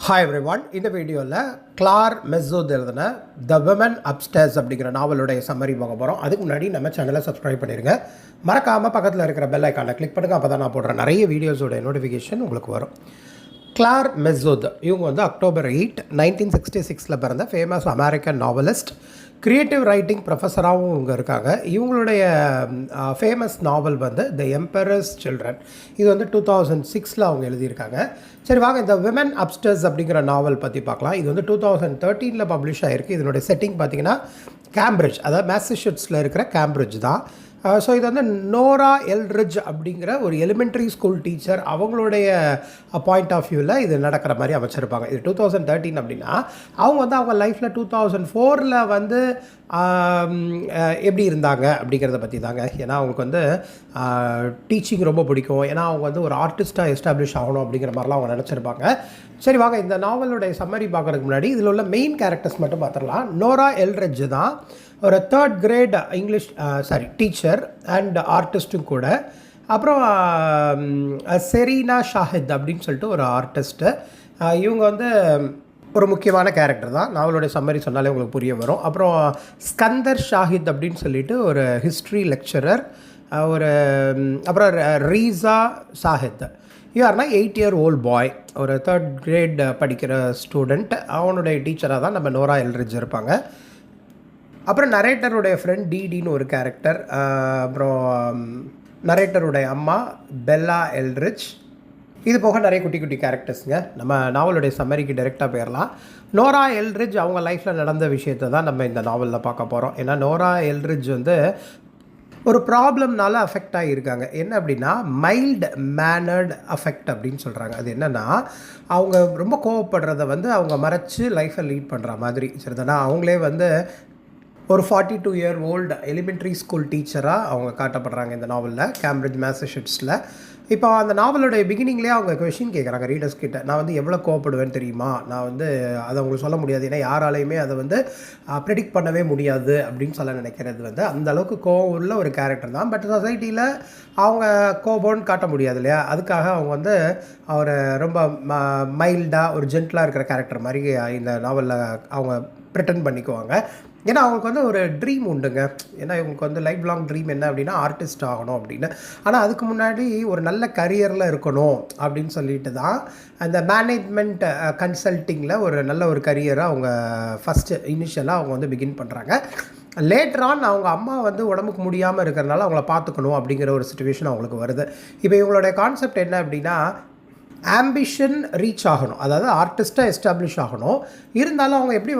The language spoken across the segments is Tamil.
Hi everyone. இந்த வீடியோவில் கிளார் மெஸ்ஸோத் எழுதின த விமன் அப்ஸ்டேர்ஸ் அப்படிங்கிற நாவலுடைய சம்மரி பார்க்க போகிறோம். அதுக்கு முன்னாடி நம்ம சேனலை சப்ஸ்கிரைப் பண்ணிடுங்க. மறக்காமல் பக்கத்தில் இருக்கிற பெல் ஐக்கானை கிளிக் பண்ணுங்கள். அப்போ தான் நான் போடுற நிறைய வீடியோஸோட நோட்டிஃபிகேஷன் உங்களுக்கு வரும். கிளார் மெஸ்ஸோத் இவங்க வந்து October 8, 1966 பிறந்த famous American novelist, creative writing ப்ரொஃபஸராகவும் இவங்க இருக்காங்க. இவங்களுடைய ஃபேமஸ் நாவல் வந்து த எம்பரர்ஸ் சில்ட்ரன். இது வந்து 2006 அவங்க எழுதியிருக்காங்க. சரி வாங்க இந்த விமன் அப்ஸ்டர்ஸ் அப்படிங்கிற நாவல் பற்றி பார்க்கலாம். இது வந்து 2013 பப்ளிஷ் ஆகிருக்கு. இதனுடைய செட்டிங் பார்த்திங்கன்னா கேம்பிரிட்ஜ், அதாவது மேசச்சூசெட்ஸில் இருக்கிற கேம்பிரிட்ஜ் தான். ஸோ இது வந்து நோரா எல்ரிட்ஜ் அப்படிங்கிற ஒரு எலிமெண்ட்ரி ஸ்கூல் டீச்சர், அவங்களுடைய பாயிண்ட் ஆஃப் வியூவில் இது நடக்கிற மாதிரி அமைச்சிருப்பாங்க. இது 2013 அப்படின்னா அவங்க வந்து அவங்க லைஃப்பில் 2004 வந்து எப்படி இருந்தாங்க அப்படிங்கிறத பற்றி தாங்க. ஏன்னா அவங்களுக்கு வந்து டீச்சிங் ரொம்ப பிடிக்கும். ஏன்னா அவங்க வந்து ஒரு ஆர்டிஸ்ட்டாக எஸ்டாப்ளிஷ் ஆகணும் அப்படிங்கிற மாதிரிலாம் அவங்க நினச்சிருப்பாங்க. சரி வாங்க இந்த நாவலுடைய சம்மரி பார்க்குறதுக்கு முன்னாடி இதில் உள்ள மெயின் கேரக்டர்ஸ் மட்டும் பார்த்துடலாம். நோரா எல்ரிட்ஜ் தான் ஒரு 3rd grade English teacher and ஆர்டிஸ்ட்டும் கூட. அப்புறம் செரீனா ஷாஹித் அப்படின்னு சொல்லிட்டு ஒரு ஆர்டிஸ்ட்டு. இவங்க வந்து ஒரு முக்கியமான கேரக்டர் தான். நாவலுடைய சம்மரி சொன்னாலே உங்களுக்கு புரிய வரும். அப்புறம் ஸ்கந்தர் ஷாஹித் அப்படின்னு சொல்லிட்டு ஒரு ஹிஸ்ட்ரி லெக்சரர். அப்புறம் ரீசா ஷாஹித், யாருன்னா 8-year-old பாய், ஒரு 3rd grade படிக்கிற ஸ்டூடெண்ட். அவனுடைய டீச்சராக தான் நம்ம நோரா எல்ரிட்ஜ் இருப்பாங்க. அப்புறம் நரேட்டருடைய ஃப்ரெண்ட் டிடின்னு ஒரு கேரக்டர். அப்புறம் நரேட்டருடைய அம்மா பெல்லா எல்ரிட்ஜ். இது போக நிறைய குட்டி குட்டி கேரக்டர்ஸுங்க. நம்ம நாவலுடைய சம்மரிக்கு டைரெக்டாக போயிடலாம். நோரா எல்ரிட்ஜ் அவங்க லைஃப்பில் நடந்த விஷயத்தை தான் நம்ம இந்த நாவலில் பார்க்க போகிறோம். ஏன்னா நோரா எல்ரிட்ஜ் வந்து ஒரு ப்ராப்ளம்னால அஃபெக்ட் ஆகியிருக்காங்க. என்ன அப்படின்னா மைல்டு மேனர்டு அஃபெக்ட் அப்படின்னு சொல்கிறாங்க. அது என்னென்னா அவங்க ரொம்ப கோவப்படுறத வந்து அவங்க மறைச்சி லைஃப்பை லீட் பண்ணுற மாதிரி. சரிதானா? அவங்களே வந்து ஒரு 42-year-old எலிமெண்ட்ரி ஸ்கூல் டீச்சராக அவங்க காட்டப்படுறாங்க இந்த நாவலில், கேம்பிரிட்ஜ் மேசச்சூசெட்ஸில். இப்போ அந்த நாவலுடைய பிகினிங்லேயே அவங்க கொஷின் கேட்குறாங்க ரீடர்ஸ் கிட்ட. நான் வந்து எவ்வளோ கோவப்படுவேன்னு தெரியுமா? நான் வந்து அதை உங்களுக்கு சொல்ல முடியாது, ஏன்னா யாராலையுமே அதை வந்து ப்ரெடிக்ட் பண்ணவே முடியாது அப்படின்னு சொல்ல நினைக்கிறது வந்து அந்தளவுக்கு கோவம் உள்ள ஒரு கேரக்டர் தான். பட் சொசைட்டியில் அவங்க கோபம்னு காட்ட முடியாது இல்லையா? அதுக்காக அவங்க வந்து அவரை ரொம்ப மைல்டாக ஒரு ஜென்டலாக இருக்கிற கேரக்டர் மாதிரி இந்த நாவலில் அவங்க ப்ரிட்டன் பண்ணிக்குவாங்க. ஏன்னா அவங்களுக்கு வந்து ஒரு ட்ரீம் உண்டுங்க. ஏன்னா இவங்களுக்கு வந்து லைஃப் லாங் ட்ரீம் என்ன அப்படின்னா ஆர்டிஸ்ட் ஆகணும் அப்படின்னு. ஆனால் அதுக்கு முன்னாடி ஒரு நல்ல கரியரில் இருக்கணும் அப்படின்னு சொல்லிட்டு தான் அந்த மேனேஜ்மெண்ட் கன்சல்ட்டிங்கில் ஒரு நல்ல ஒரு கரியரை அவங்க ஃபஸ்ட்டு இனிஷியலாக அவங்க வந்து பிகின் பண்ணுறாங்க. லேட்டர் ஆன் அவங்க அம்மா வந்து உடம்புக்கு முடியாமல் இருக்கிறனால அவங்கள பார்த்துக்கணும் அப்படிங்கிற ஒரு சிச்சுவேஷன் அவங்களுக்கு வருது. இப்போ இவங்களுடைய கான்செப்ட் என்ன அப்படின்னா ஆம்பிஷன் ரீச் ஆகணும், அதாவது ஆர்டிஸ்ட்டாக எஸ்டாப்ளிஷ் ஆகணும். இருந்தாலும் அவங்க எப்படி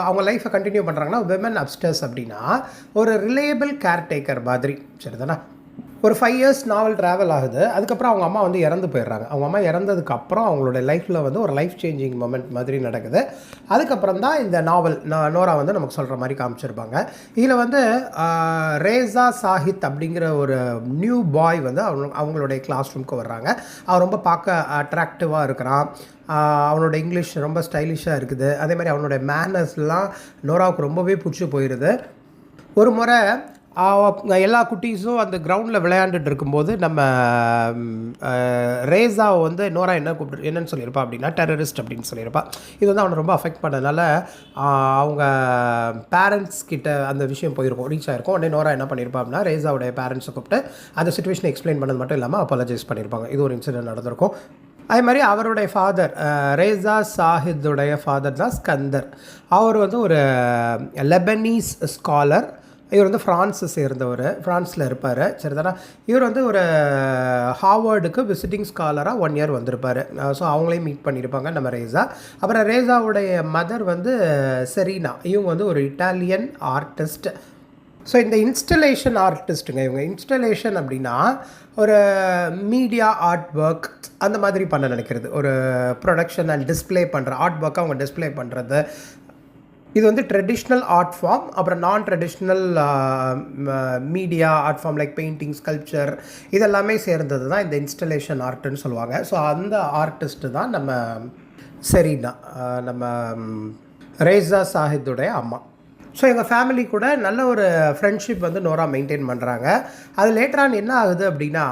அவங்க லைஃப்பை கண்டினியூ பண்ணுறாங்கன்னா விமன் அப்ஸ்டர்ஸ் அப்படின்னா ஒரு ரிலையபிள் கேர்டேக்கர் மாதிரி. சரிதானா? ஒரு 5 years நாவல் ட்ராவல் ஆகுது. அதுக்கப்புறம் அவங்க அம்மா வந்து இறந்து போயிடுறாங்க. அவங்க அம்மா இறந்ததுக்கப்புறம் அவங்களோட லைஃப்பில் வந்து ஒரு லைஃப் சேஞ்சிங் மொமெண்ட் மாதிரி நடக்குது. அதுக்கப்புறம் தான் இந்த நாவல் நோரா வந்து நமக்கு சொல்கிற மாதிரி காமிச்சிருப்பாங்க. இதில் வந்து ரேசா ஷாஹித் அப்படிங்கிற ஒரு நியூ பாய் வந்து அவங்களுடைய கிளாஸ் ரூமுக்கு வர்றாங்க. அவன் ரொம்ப பார்க்க அட்ராக்டிவாக இருக்கிறான். அவனோட இங்கிலீஷ் ரொம்ப ஸ்டைலிஷாக இருக்குது. அதே மாதிரி அவனோட மேனர்ஸ்லாம் நோராவுக்கு ரொம்பவே பிடிச்சி போயிடுது. ஒரு முறை எல்லா குட்டீஸும் அந்த கிரவுண்டில் விளையாண்டுட்டு இருக்கும்போது நம்ம ரேசாவை வந்து நோரா என்னன்னு சொல்லியிருப்பா அப்படின்னா டெரரிஸ்ட் அப்படின்னு சொல்லியிருப்பா. இது வந்து அவனை ரொம்ப அஃபெக்ட் பண்ணதுனால அவங்க பேரண்ட்ஸ் கிட்ட அந்த விஷயம் போயிருக்கும், ரீச் ஆகிருக்கும். உடனே நோரா என்ன பண்ணியிருப்பா அப்படின்னா ரேசாவுடைய பேரண்ட்ஸை கூப்பிட்டு அந்த சிச்சுவேஷனை எக்ஸ்பிளைன் பண்ணது மட்டும் இல்லாமல் அப்பாலஜைஸ் பண்ணியிருப்பாங்க. இது ஒரு இன்சிடென்ட் நடந்திருக்கும். அதே மாதிரி அவருடைய ஃபாதர் ரேசா ஷாஹித்துடைய ஃபாதர் தான் ஸ்கந்தர். அவர் வந்து ஒரு லெபனீஸ் ஸ்காலர். இவர் வந்து ஃப்ரான்ஸை சேர்ந்தவர், ஃப்ரான்ஸில் இருப்பார். சரிதானா? இவர் வந்து ஒரு ஹார்வர்டுக்கு விசிட்டிங் ஸ்காலராக 1 year வந்திருப்பார். ஸோ அவங்களையும் மீட் பண்ணியிருப்பாங்க நம்ம ரேசா. அப்புறம் ரேசாவுடைய மதர் வந்து செரீனா. இவங்க வந்து ஒரு இட்டாலியன் ஆர்டிஸ்ட். ஸோ இந்த இன்ஸ்டலேஷன் ஆர்டிஸ்ட்டுங்க இவங்க. இன்ஸ்டலேஷன் அப்படின்னா ஒரு மீடியா ஆர்ட் ஒர்க் அந்த மாதிரி பண்ண நினைக்கிறது, ஒரு ப்ரொடக்ஷன் அண்ட் டிஸ்பிளே பண்ணுற ஆர்ட் ஒர்க்கை அவங்க டிஸ்பிளே பண்ணுறது. இது வந்து ட்ரெடிஷ்னல் ஆர்ட் ஃபார்ம். அப்புறம் நான் traditional media art form like painting, sculpture இதெல்லாமே சேர்ந்தது தான் இந்த இன்ஸ்டலேஷன் ஆர்ட்டுன்னு சொல்லுவாங்க. ஸோ அந்த ஆர்டிஸ்ட்டு தான் நம்ம செரீனா, நம்ம ரேசா ஷாஹித்துடைய அம்மா. ஸோ எங்கள் ஃபேமிலி கூட நல்ல ஒரு ஃப்ரெண்ட்ஷிப் வந்து நோரா மெயின்டைன் பண்ணுறாங்க. அது லேட்டரான் என்ன ஆகுது அப்படின்னா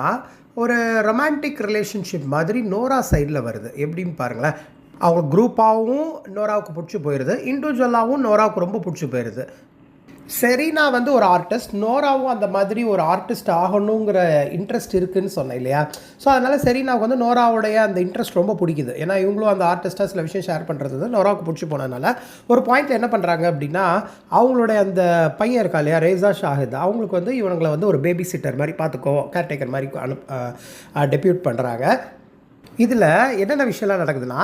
ஒரு ரொமான்டிக் ரிலேஷன்ஷிப் மாதிரி நோரா சைடில் வருது. எப்படின்னு பாருங்களேன். அவங்க குரூப்பாகவும் நோராவுக்கு பிடிச்சி போயிடுது, இண்டிவிஜுவலாகவும் நோராவுக்கு ரொம்ப பிடிச்சி போயிடுது. செரீனா வந்து ஒரு ஆர்டிஸ்ட், நோராவும் அந்த மாதிரி ஒரு ஆர்டிஸ்ட் ஆகணுங்கிற இன்ட்ரெஸ்ட் இருக்குதுன்னு சொன்னேன் இல்லையா? ஸோ அதனால் செரீனாவுக்கு வந்து நோராவுடைய அந்த இன்ட்ரெஸ்ட் ரொம்ப பிடிக்குது. ஏன்னா இவங்களும் அந்த ஆர்டிஸ்ட்டாக சில விஷயம் ஷேர் பண்ணுறது வந்து நோராவுக்கு பிடிச்சி போனதுனால ஒரு பாயிண்ட்டில் என்ன பண்ணுறாங்க அப்படின்னா, அவங்களுடைய அந்த பையன் இருக்கா இல்லையா, ரேசா ஷாஹித், அவங்களுக்கு வந்து இவங்களை வந்து ஒரு பேபி சிட்டர் மாதிரி பார்த்துக்கோ, கேர்டேக்கர் மாதிரி டெபியூட் பண்ணுறாங்க. இதில் என்னென்ன விஷயம்லாம் நடக்குதுன்னா,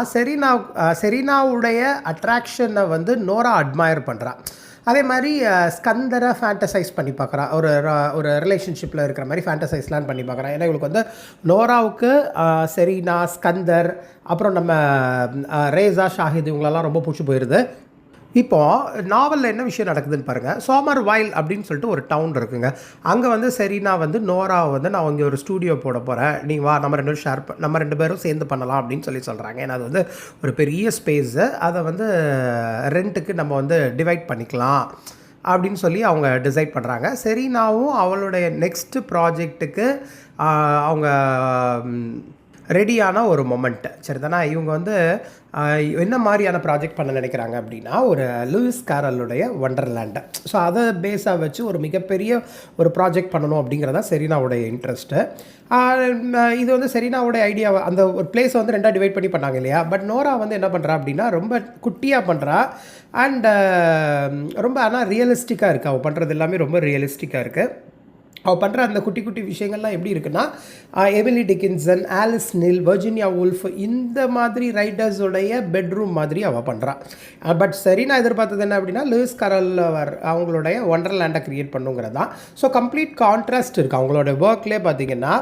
செரீனாவுடைய அட்ராக்ஷனை வந்து நோரா அட்மயர் பண்ணுறா. அதே மாதிரி ஸ்கந்தரை ஃபேண்டசைஸ் பண்ணி பார்க்குறா. ஒரு ரிலேஷன்ஷிப்பில் இருக்கிற மாதிரி ஃபேண்டசைஸ்லாம் பண்ணி பார்க்குறா. ஏன்னா இவளுக்கு வந்து நோராவுக்கு செரீனா, ஸ்கந்தர், அப்புறம் நம்ம ரேசா ஷாஹித் இவங்களெல்லாம் ரொம்ப பிடிச்சி போயிடுது. இப்போது நாவலில் என்ன விஷயம் நடக்குதுன்னு பாருங்கள். சோமர் வைல் அப்படின்னு சொல்லிட்டு ஒரு டவுன் இருக்குங்க. அங்கே வந்து செரீனா வந்து நோராவை வந்து நான் இங்கே ஒரு ஸ்டூடியோ போட போகிறேன், நீ வா, நம்ம ரெண்டு பேரும் சேர்ந்து பண்ணலாம் அப்படின்னு சொல்கிறாங்க. ஏன்னா அது வந்து ஒரு பெரிய ஸ்பேஸு, அதை வந்து ரெண்ட்டுக்கு நம்ம வந்து டிவைட் பண்ணிக்கலாம் அப்படின்னு சொல்லி அவங்க டிசைட் பண்ணுறாங்க. செரீனாவும் அவளுடைய நெக்ஸ்ட்டு ப்ராஜெக்ட்டுக்கு அவங்க ரெடியான ஒரு மொமெண்ட்டு. சரி தானே? இவங்க வந்து என்ன மாதிரியான ப்ராஜெக்ட் பண்ண நினைக்கிறாங்க அப்படின்னா, ஒரு லூயிஸ் கேரலுடைய ஒண்டர்லேண்டு. ஸோ அதை பேஸாக வச்சு ஒரு மிகப்பெரிய ஒரு ப்ராஜெக்ட் பண்ணணும் அப்படிங்கிறதா செரீனாவுடைய இன்ட்ரெஸ்ட்டு. இது வந்து செரீனாவுடைய ஐடியாவை, அந்த ஒரு பிளேஸை வந்து ரெண்டாக டிவைட் பண்ணி பண்ணாங்க இல்லையா? பட் நோரா வந்து என்ன பண்ணுறா அப்படின்னா, ரொம்ப குட்டியாக பண்ணுறா. அண்ட் ரொம்ப ஆனால் ரியலிஸ்டிக்காக இருக்குது. அவள் பண்ணுறது எல்லாமே ரொம்ப ரியலிஸ்டிக்காக இருக்குது. அவள் பண்ணுற அந்த குட்டி குட்டி விஷயங்கள்லாம் எப்படி இருக்குன்னா, எமிலி டிக்கின்சன், ஆலிஸ் நில், வர்ஜினியா வுல்ஃப் இந்த மாதிரி ரைட்டர்ஸுடைய பெட்ரூம் மாதிரி அவள் பண்ணுறான். பட் சரி, நான் எதிர்பார்த்தது என்ன அப்படின்னா, லூயிஸ் கேரல் அவங்களுடைய ஒண்டர்லேண்டை க்ரியேட் பண்ணுங்கிறது தான். ஸோ கம்ப்ளீட் கான்ட்ராஸ்ட் இருக்குது அவங்களோட ஒர்க்லேயே. பார்த்திங்கன்னா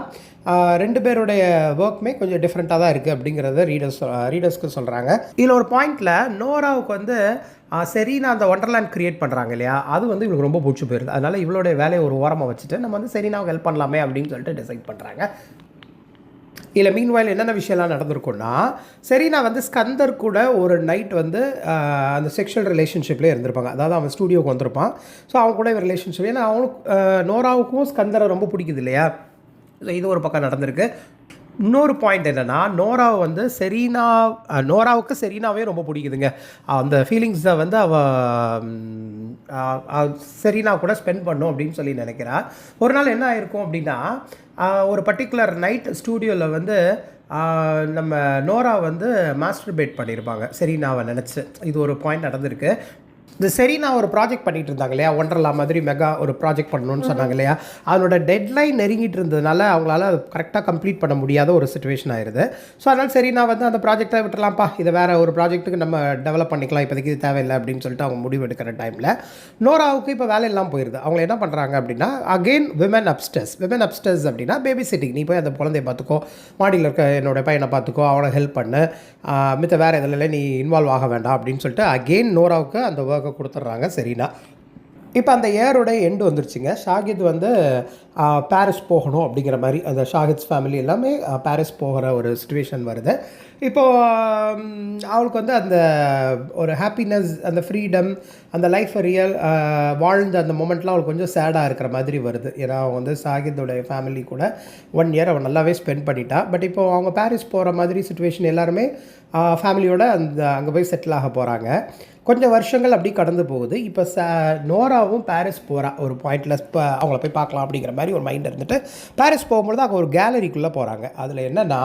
ரெண்டு பேருடைய ஒர்க்குமே கொஞ்சம் டிஃப்ரெண்ட்டாக தான் இருக்குது அப்படிங்கிறத ரீடர்ஸ்க்கு சொல்கிறாங்க. இதில் ஒரு பாயிண்டில் நோராவுக்கு வந்து செரீனா அந்த ஒண்டர்லேண்ட் க்ரியேட் பண்ணுறாங்க இல்லையா, அது வந்து இவங்களுக்கு ரொம்ப பிடிச்சி போயிருது. அதனால் இவளுடைய வேலையை ஒரு ஓரமாக வச்சுட்டு நம்ம வந்து செரீனாவுக்கு ஹெல்ப் பண்ணலாமே அப்படின்னு சொல்லிட்டு டிசைட் பண்ணுறாங்க. இல்லை மீன்வாயில் என்னென்ன விஷயம்லாம் நடந்திருக்குன்னா, செரீனா வந்து ஸ்கந்தர் கூட ஒரு நைட் வந்து அந்த செக்ஷுவல் ரிலேஷன்ஷிப்லேயே இருந்திருப்பாங்க. அதாவது அவன் ஸ்டூடியோக்கு வந்திருப்பான். ஸோ அவங்க கூட ரிலேஷன்ஷிப், ஏன்னா அவனுக்கு நோராவுக்கும் ஸ்கந்தரை ரொம்ப பிடிக்குது இல்லையா. இது ஒரு பக்கம் நடந்திருக்கு. இன்னொரு பாயிண்ட் என்னென்னா, நோராவுக்கு செரீனாவே ரொம்ப பிடிக்குதுங்க. அந்த ஃபீலிங்ஸை வந்து செரீனா கூட ஸ்பெண்ட் பண்ணும் அப்படின்னு சொல்லி நினைக்கிறா. ஒரு நாள் என்ன ஆயிருக்கும் அப்படின்னா, ஒரு பர்டிகுலர் நைட் ஸ்டூடியோவில் வந்து நம்ம நோரா வந்து மாஸ்டர்பேட் பண்ணியிருப்பாங்க செரீனாவை நினச்சி. இது ஒரு பாயிண்ட் நடந்திருக்கு. இந்த செரீனா ஒரு ப்ராஜெக்ட் பண்ணிகிட்டு இருந்தாங்க இல்லையா, ஒண்டர்லா மாதிரி மெகா ஒரு ப்ராஜெக்ட் பண்ணணும்னு சொன்னாங்க இல்லையா. அதனோட டெட்லைன் நெருங்கிட்டு இருந்ததுனால அவங்களால அது கரெக்டாக கம்ப்ளீட் பண்ண முடியாத ஒரு சுச்சுவேஷன் ஆயிடுது. ஸோ அதனால் செரீனா வந்து அந்த ப்ராஜெக்டை விட்டுலாம்ப்பா, இதை வேறு ஒரு ப்ராஜெக்ட்டுக்கு நம்ம டெவலப் பண்ணிக்கலாம், இப்போதைக்கு இது தேவையில்லை அப்படின்னு சொல்லிட்டு அவங்க முடிவு எடுக்கிற டைமில் நோராவுக்கு இப்போ வேலையெல்லாம் போயிடுது. அவங்க என்ன பண்ணுறாங்க அப்படின்னா, அகெயின் விமன் அப்ஸ்டர்ஸ் அப்படின்னா பேபி சிட்டிங், நீ போய் அந்த குழந்தைய பார்த்துக்கோ, மாடியில் இருக்க என்னோடய பையனை பார்த்துக்கோ, அவனை ஹெல்ப் பண்ணு, மித்த வேறு இதில் நீ இன்வால்வ் ஆக வேண்டாம் அப்படின்னு சொல்லிட்டு அகெயின் நோராவுக்கு அந்த ஒர்க்கை கொடுத்துட்றாங்க செரீனா. இப்போ அந்த இயரோட எண்டு வந்துருச்சுங்க. ஷாகித் வந்து பாரிஸ் போகணும் அப்படிங்கிற மாதிரி, அந்த ஷாகித்ஸ் ஃபேமிலி எல்லாமே பாரிஸ் போகிற ஒரு சுச்சுவேஷன் வருது. இப்போது அவளுக்கு வந்து அந்த ஒரு ஹாப்பினஸ், அந்த ஃப்ரீடம், அந்த லைஃப்பை வாழ்ந்த அந்த மொமெண்ட்லாம் அவளுக்கு கொஞ்சம் சேடாக இருக்கிற மாதிரி வருது. ஏன்னா அவங்க வந்து ஷாகித்தோடைய ஃபேமிலி கூட 1 இயர் அவள் நல்லாவே ஸ்பெண்ட் பண்ணிட்டா. பட் இப்போது அவங்க பாரிஸ் போகிற மாதிரி சுச்சுவேஷன், எல்லாருமே ஃபேமிலியோட அங்கே போய் செட்டில் ஆக போகிறாங்க. கொஞ்சம் வருஷங்கள் அப்படி கடந்து போகுது. இப்போ நோராவும் பாரிஸ் போகிறா. ஒரு பாயிண்டில் இப்போ அவங்கள போய் பார்க்கலாம் அப்படிங்கிற மாதிரி ஒரு மைண்ட் இருந்துட்டு பாரிஸ் போகும்பொழுது அங்கே ஒரு கேலரிக்குள்ளே போகிறாங்க. அதில் என்னென்னா,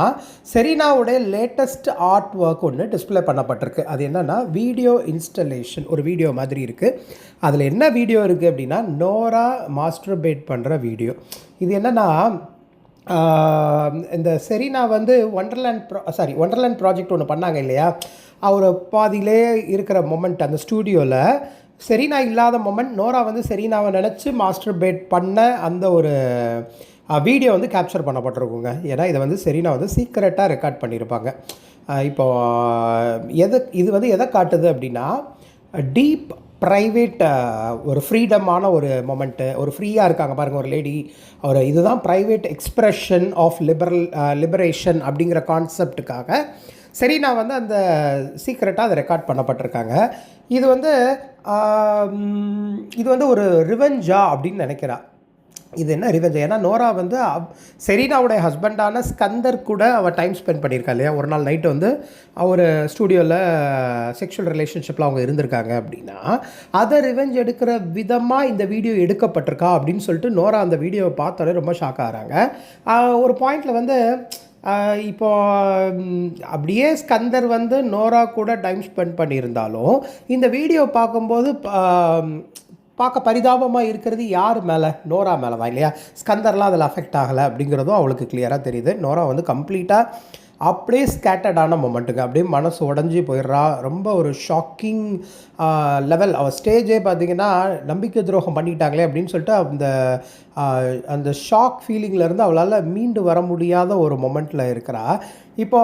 செரீனாவுடைய லேட்டஸ்ட் ஆர்ட் ஒர்க் ஒன்று டிஸ்பிளே பண்ணப்பட்டிருக்கு. அது என்னென்னா வீடியோ இன்ஸ்டலேஷன், ஒரு வீடியோ மாதிரி இருக்குது. அதில் என்ன வீடியோ இருக்குது அப்படின்னா, நோரா மாஸ்டர்பேட் பண்ணுற வீடியோ. இது என்னென்னா, இந்த செரீனா வந்து ஒண்டர்லேண்ட் ப்ராஜெக்ட் ஒன்று பண்ணாங்க இல்லையா, அவர் பாதியிலே இருக்கிற மொமெண்ட் அந்த ஸ்டூடியோவில் செரீனா இல்லாத மொமெண்ட், நோரா வந்து செரீனாவை நினச்சி மாஸ்டர்பேட் பண்ண அந்த ஒரு வீடியோ வந்து கேப்சர் பண்ணப்பட்டிருக்குங்க. ஏன்னா இதை வந்து செரீனா வந்து சீக்ரெட்டாக ரெக்கார்ட் பண்ணியிருப்பாங்க. இப்போது இது வந்து எதை காட்டுது அப்படின்னா, டீப் ப்ரைவேட் ஒரு ஃப்ரீடமான ஒரு மொமெண்ட்டு, ஒரு ஃப்ரீயாக இருக்காங்க பாருங்கள் ஒரு லேடி, இதுதான் ப்ரைவேட் எக்ஸ்ப்ரெஷன் ஆஃப் லிபரேஷன் அப்படிங்கிற கான்செப்டுக்காக செரீனா வந்து அந்த சீக்ரெட்டாக அதை ரெக்கார்ட் பண்ணப்பட்டிருக்காங்க. இது வந்து ஒரு ரிவெஞ்சா அப்படின்னு நினைக்கிறா. இது என்ன ரிவெஞ்ச்? ஏன்னா நோரா வந்து செரீனாவுடைய ஹஸ்பண்டான ஸ்கந்தர் கூட அவள் டைம் ஸ்பெண்ட் பண்ணியிருக்கா இல்லையா? ஒரு நாள் நைட்டு வந்து ஒரு ஸ்டூடியோவில் செக்ஷுவல் ரிலேஷன்ஷிப்பில் அவங்க இருந்திருக்காங்க அப்படின்னா, அதை ரிவெஞ்ச் எடுக்கிற விதமாக இந்த வீடியோ எடுக்கப்பட்டிருக்கா அப்படின்னு சொல்லிட்டு நோரா அந்த வீடியோவை பார்த்தோன்னே ரொம்ப ஷாக் ஆகிறாங்க. ஒரு பாயிண்டில் வந்து இப்போ அப்படியே ஸ்கந்தர் வந்து நோரா கூட டைம் ஸ்பெண்ட் பண்ணியிருந்தாலும் இந்த வீடியோ பார்க்கும்போது பார்க்க பரிதாபமாக இருக்கிறது யார் மேலே? நோரா மேலே தான் இல்லையா? ஸ்கந்தர்லாம் அதில் அஃபெக்ட் ஆகலை அப்படிங்கிறதும் அவளுக்கு கிளியராக தெரியுது. நோரா வந்து கம்ப்ளீட்டாக அப்படியே ஸ்கேட்டர்டான மொமெண்ட்டுங்க, அப்படியே மனசு உடஞ்சி போயிடுறா. ரொம்ப ஒரு ஷாக்கிங் லெவல். அவள் ஸ்டேஜே பார்த்திங்கன்னா நம்பிக்கை துரோகம் பண்ணிட்டாங்களே அப்படின்னு சொல்லிட்டு அந்த ஷாக் ஃபீலிங்லேருந்து அவளால் மீண்டு வர முடியாத ஒரு மொமெண்ட்டில் இருக்கிறா. இப்போ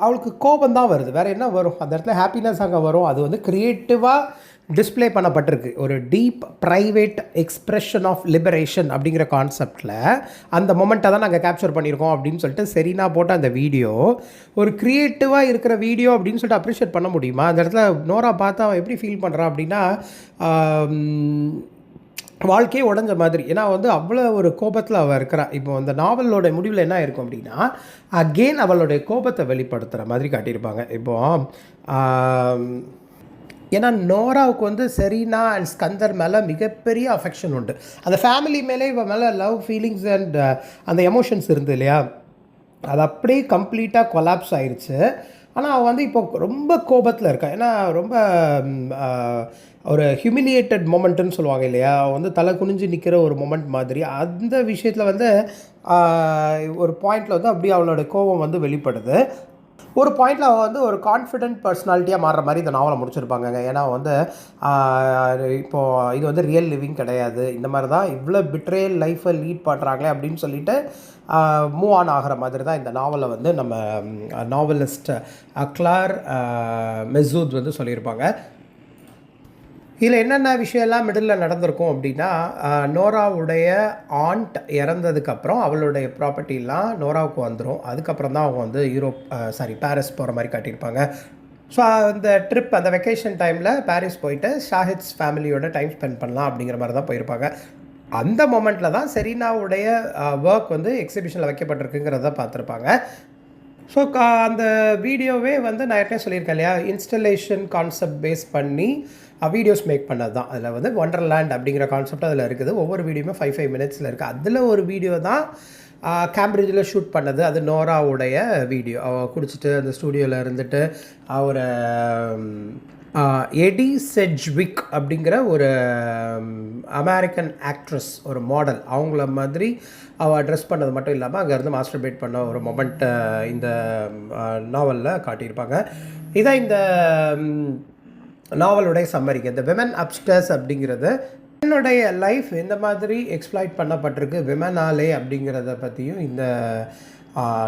அவளுக்கு கோபம் தான் வருது, வேறு என்ன வரும்? அந்த இடத்துல ஹாப்பினஸ் அங்கே வரும். அது வந்து க்ரியேட்டிவாக டிஸ்பிளே பண்ணப்பட்டிருக்கு. ஒரு deep private expression of liberation அப்படிங்கிற கான்செப்டில் அந்த மொமெண்ட்டை தான் நாங்கள் கேப்சர் பண்ணியிருக்கோம் அப்படின்னு சொல்லிட்டு செரீனா போட்ட அந்த வீடியோ ஒரு க்ரியேட்டிவாக இருக்கிற வீடியோ அப்படின்னு சொல்லிட்டு அப்ரிஷியேட் பண்ண முடியுமா? அந்த இடத்துல நோரா பார்த்து அவன் எப்படி ஃபீல் பண்ணுறான் அப்படின்னா வாழ்க்கையே உடஞ்ச மாதிரி. ஏன்னா வந்து அவ்வளோ ஒரு கோபத்தில் அவள் இருக்கிறாள். இப்போ அந்த நாவலோட முடிவில் என்ன இருக்கும் அப்படின்னா அகெயின் அவளுடைய கோபத்தை வெளிப்படுத்துகிற மாதிரி காட்டியிருப்பாங்க. இப்போது ஏன்னா நோராவுக்கு வந்து செரீனா அண்ட் ஸ்கந்தர் மேலே மிகப்பெரிய அஃபெக்ஷன் உண்டு. அந்த ஃபேமிலி மேலே இவன் மேலே லவ் ஃபீலிங்ஸ் அண்ட் அந்த எமோஷன்ஸ் இருந்து இல்லையா, அது அப்படியே கம்ப்ளீட்டாக கொலாப்ஸ் ஆயிடுச்சு. ஆனால் அவள் வந்து இப்போ ரொம்ப கோபத்தில் இருக்கா. ஏன்னா ரொம்ப ஒரு ஹியூமிலியேட்டட் மொமெண்ட்டுன்னு சொல்லுவாங்க இல்லையா, வந்து தலை குனிஞ்சு நிற்கிற ஒரு மொமெண்ட் மாதிரி. அந்த விஷயத்தில் வந்து ஒரு பாயிண்டில் வந்து அப்படியே அவளோட கோபம் வந்து வெளிப்படுது. ஒரு பாயிண்டில் அவள் வந்து ஒரு கான்ஃபிடென்ட் பர்சனாலிட்டியாக மாறுற மாதிரி இந்த நாவலை முடிச்சிருப்பாங்க. ஏன்னா வந்து இப்போது இது வந்து ரியல் லிவிங் கிடையாது, இந்த மாதிரி தான் இவ்வளோ பிட்ரேயல் லைஃப்பை லீட் பண்ணுறாங்களே அப்படின்னு சொல்லிட்டு மூவ் ஆன் ஆகிற மாதிரி தான் இந்த நாவலை வந்து நம்ம நாவலிஸ்ட் கிளார் மெசூத் வந்து சொல்லியிருப்பாங்க. இதில் என்னென்ன விஷயம்லாம் மிடில் நடந்திருக்கும் அப்படின்னா, நோராவுடைய ஆண்ட் இறந்ததுக்கப்புறம் அவளுடைய ப்ராப்பர்ட்டிலாம் நோராவுக்கு வந்துடும். அதுக்கப்புறம் தான் அவங்க வந்து பாரிஸ் போகிற மாதிரி காட்டியிருப்பாங்க. ஸோ அந்த ட்ரிப், அந்த வெக்கேஷன் டைமில் பாரிஸ் போயிட்டு ஷாஹித்ஸ் ஃபேமிலியோட டைம் ஸ்பெண்ட் பண்ணலாம் அப்படிங்கிற மாதிரி தான் போயிருப்பாங்க. அந்த மொமெண்ட்டில் தான் செரீனாவுடைய ஒர்க் வந்து எக்ஸிபிஷனில் வைக்கப்பட்டிருக்குங்கிறத பார்த்துருப்பாங்க. ஸோ அந்த வீடியோவே வந்து நான் ஏற்கனவே சொல்லியிருக்கேன் இல்லையா, இன்ஸ்டலேஷன் கான்செப்ட் பேஸ் பண்ணி வீடியோஸ் மேக் பண்ணது தான். அதில் வந்து ஒண்டர்லேண்ட் அப்படிங்கிற கான்செப்ட் அதில் இருக்குது. ஒவ்வொரு வீடியோமே 5 மினிட்ஸில் இருக்குது. அதில் ஒரு வீடியோ தான் கேம்பிரிட்ஜில் ஷூட் பண்ணது. அது நோராவுடைய வீடியோ. அவள் குடிச்சிட்டு அந்த ஸ்டூடியோவில் இருந்துட்டு ஒரு எடி செட்ஜ்விக் அப்படிங்கிற ஒரு அமெரிக்கன் ஆக்ட்ரஸ், ஒரு மாடல், அவங்கள மாதிரி அவள் ட்ரெஸ் பண்ணது மட்டும் இல்லாமல் அங்கேருந்து மாஸ்டர்பேட் பண்ண ஒரு மொமெண்ட்டை இந்த நாவலில் காட்டியிருப்பாங்க. இதான் இந்த நாவலுடைய சம்மரிக்கு. இந்த விமன் அப்ஸ்டேர்ஸ் அப்படிங்கிறது என்னுடைய லைஃப் இந்த மாதிரி எக்ஸ்ப்ளாய்ட் பண்ணப்பட்டிருக்கு விமனாலே அப்படிங்கிறத பற்றியும் இந்த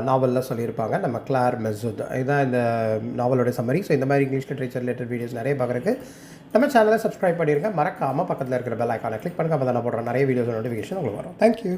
நாவலில் சொல்லியிருப்பாங்க நம்ம கிளார் மெசூத். இதுதான் இந்த நாவலோட சம்மரி. ஸோ இந்த மாதிரி இங்கிலீஷ் லிட்ரேச்சர் ரிலேட்டட் வீடியோஸ் நிறைய பார்க்குறதுக்கு நம்ம சேனலை சப்ஸ்கிரைப் பண்ணியிருக்கேன். மறக்காமல் பக்கத்தில் இருக்கிற பெல் ஐக்கானை கிளிக் பண்ணுங்கள். அப்போ தான் நான் போடுற நிறைய வீடியோஸ் நோட்டிஃபிகேஷன் உங்களுக்கு வரும். தேங்க்யூ.